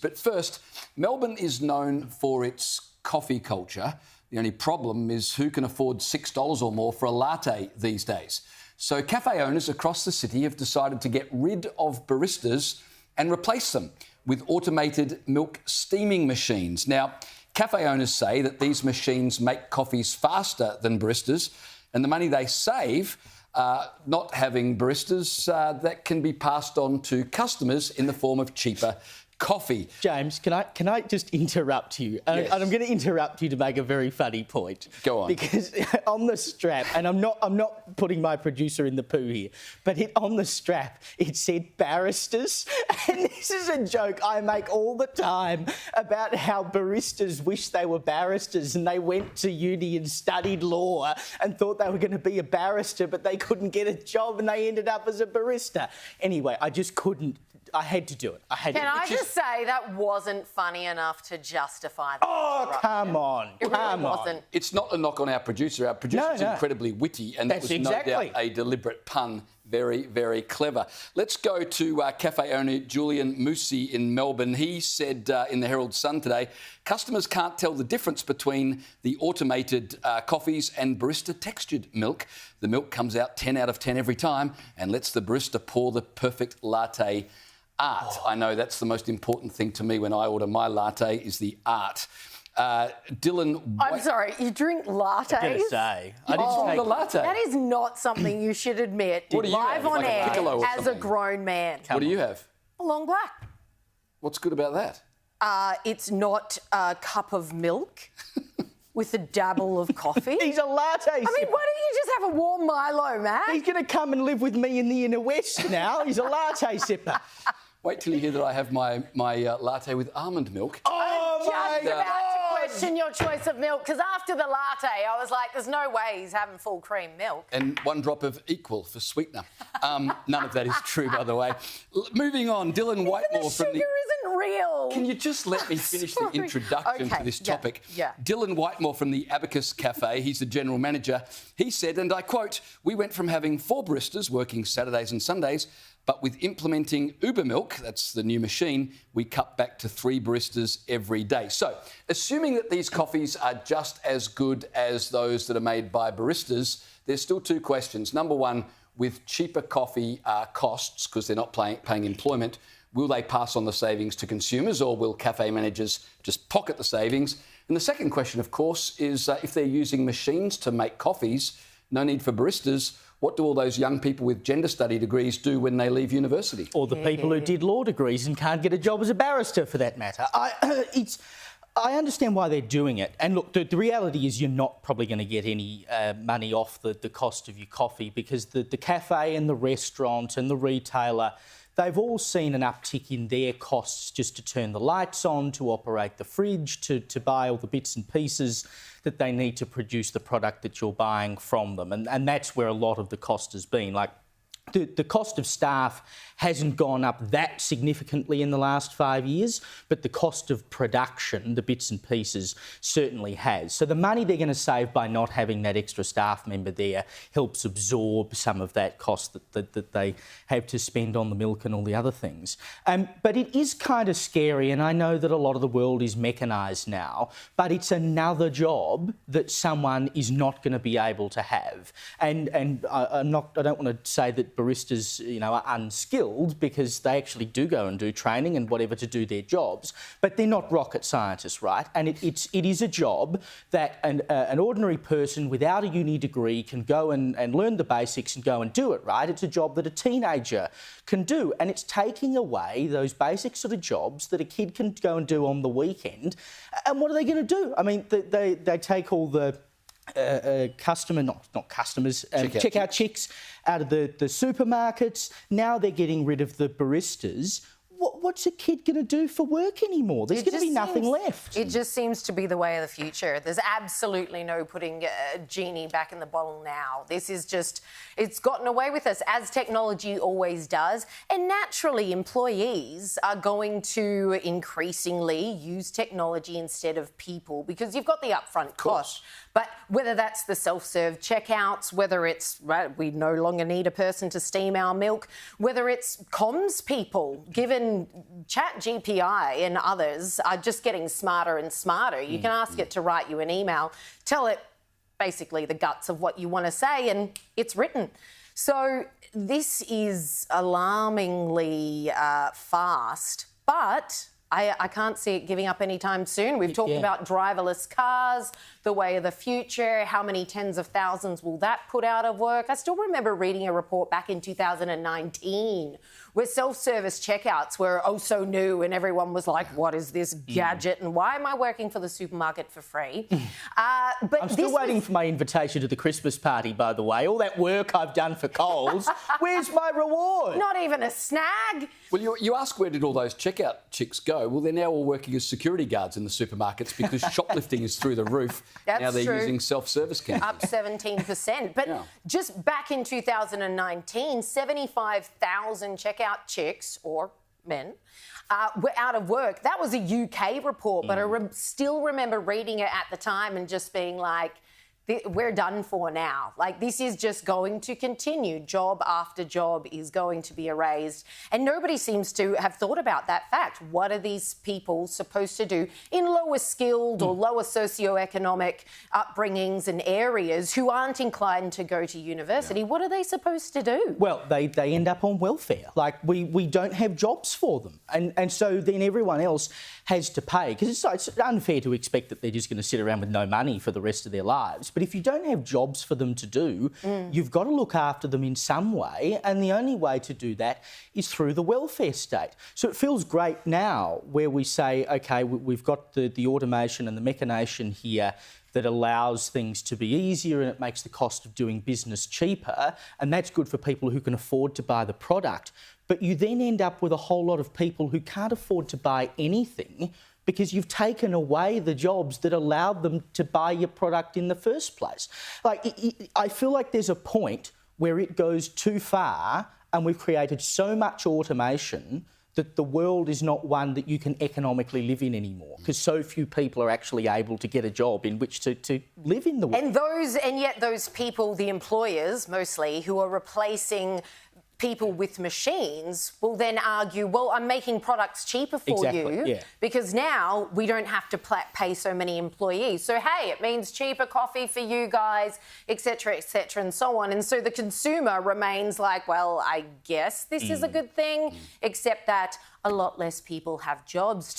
But first, Melbourne is known for its coffee culture. The only problem is who can afford $6 or more for a latte these days. So cafe owners across the city have decided to get rid of baristas and replace them with automated milk steaming machines. Now, cafe owners say that these machines make coffees faster than baristas, and the money they save not having baristas, that can be passed on to customers in the form of cheaper coffee. James, can I just interrupt you? Yes. And I'm going to interrupt you to make a very funny point. Go on. Because on the strap, and I'm not putting my producer in the poo here, but on the strap it said baristas, and this is a joke I make all the time about how baristas wish they were barristers and they went to uni and studied law and thought they were going to be a barrister, but they couldn't get a job and they ended up as a barista. Anyway, I just couldn't. I had to do it. Can I just say that wasn't funny enough to justify that? Oh, come on. It really wasn't. It's not a knock on our producer. Our producer's incredibly witty, and that was no doubt a deliberate pun. Very, very clever. Let's go to cafe owner Julian Moosey in Melbourne. He said in the Herald Sun today, customers can't tell the difference between the automated coffees and barista textured milk. The milk comes out 10 out of 10 every time and lets the barista pour the perfect latte art. I know that's the most important thing to me when I order my latte is the art. Dylan... I'm sorry, you drink lattes? I'm going to say. I didn't take the latte. That is not something you should admit What do you live have? on Like a air piccolo or as a something? grown man. What do you have? A long black. What's good about that? It's not a cup of milk with a dabble of coffee. He's a latte I mean, why don't you just have a warm Milo, Matt? He's going to come and live with me in the inner west now. He's a latte sipper. Wait till you hear that I have my latte with almond milk. Oh, my Just about God. to question your choice of milk, because after the latte, I was like, there's no way he's having full cream milk. And 1 drop of equal for sweetener. None of that is true, by the way. Moving on, Dylan Whitemore The sugar isn't real. Can you just let me finish the introduction to this topic? Yeah. Dylan Whitemore from the Abacus Cafe, he's the general manager. He said, and I quote, "We went from having 4 baristas working Saturdays and Sundays, but with implementing Uber Milk, that's the new machine, we cut back to 3 baristas every day." So, assuming that these coffees are just as good as those that are made by baristas, there's still 2 questions. Number one, with cheaper coffee costs, because they're not paying employment, will they pass on the savings to consumers, or will cafe managers just pocket the savings? And the second question, of course, is if they're using machines to make coffees, no need for baristas, what do all those young people with gender study degrees do when they leave university? Or the people who did law degrees and can't get a job as a barrister, for that matter. I understand why they're doing it. And look, the reality is you're not probably going to get any money off the cost of your coffee, because the cafe and the restaurant and the retailer, they've all seen an uptick in their costs just to turn the lights on, to operate the fridge, to buy all the bits and pieces that they need to produce the product that you're buying from them. And that's where a lot of the cost has been. Like, the cost of staff hasn't gone up that significantly in the last 5 years, but the cost of production, the bits and pieces, certainly has. So the money they're going to save by not having that extra staff member there helps absorb some of that cost that they have to spend on the milk and all the other things. But it is kind of scary, and I know that a lot of the world is mechanised now, but it's another job that someone is not going to be able to have. And I don't want to say that baristas, are unskilled, because they actually do go and do training and whatever to do their jobs, but they're not rocket scientists, right? And it is a job that an ordinary person without a uni degree can go and learn the basics and go and do it, right? It's a job that a teenager can do, and it's taking away those basic sort of jobs that a kid can go and do on the weekend. And what are they going to do? I mean, they take all the checkout chicks out of the supermarkets. Now they're getting rid of the baristas. What's a kid going to do for work anymore? There's going to be nothing left. It just seems to be the way of the future. There's absolutely no putting a genie back in the bottle now. This is just, it's gotten away with us, as technology always does. And naturally, employees are going to increasingly use technology instead of people, because you've got the upfront cost. But whether that's the self-serve checkouts, whether it's, right, we no longer need a person to steam our milk, whether it's comms people, given Chat GPI and others are just getting smarter and smarter. You can ask it to write you an email, tell it basically the guts of what you want to say, and it's written. So this is alarmingly fast, but I can't see it giving up anytime soon. We've talked about driverless cars, the way of the future, how many tens of thousands will that put out of work? I still remember reading a report back in 2019 where self-service checkouts were oh so new and everyone was like, what is this gadget and why am I working for the supermarket for free? But I'm still waiting for my invitation to the Christmas party, by the way. All that work I've done for Coles, where's my reward? Not even a snag. Well, you ask where did all those checkout chicks go? Well, they're now all working as security guards in the supermarkets because shoplifting is through the roof. That's now they're true. using self-service counters. Up 17%. But just back in 2019, 75,000 checkout chicks or men were out of work. That was a UK report, but I still remember reading it at the time and just being like, we're done for now. Like, this is just going to continue. Job after job is going to be erased. And nobody seems to have thought about that fact. What are these people supposed to do in lower skilled or lower socioeconomic upbringings and areas who aren't inclined to go to university? What are they supposed to do? Well, they end up on welfare. Like, we don't have jobs for them. And so then everyone else has to pay. Because it's unfair to expect that they're just going to sit around with no money for the rest of their lives. But if you don't have jobs for them to do, you've got to look after them in some way, and the only way to do that is through the welfare state. So it feels great now where we say, OK, we've got the automation and the mechanation here that allows things to be easier and it makes the cost of doing business cheaper, and that's good for people who can afford to buy the product. But you then end up with a whole lot of people who can't afford to buy anything because you've taken away the jobs that allowed them to buy your product in the first place. Like, I feel like there's a point where it goes too far and we've created so much automation that the world is not one that you can economically live in anymore because so few people are actually able to get a job in which to live in the world. And yet those people, the employers mostly, who are replacing people with machines will then argue, well, I'm making products cheaper for you because now we don't have to pay so many employees. So, hey, it means cheaper coffee for you guys, et cetera, and so on. And so the consumer remains like, well, I guess this is a good thing, except that a lot less people have jobs.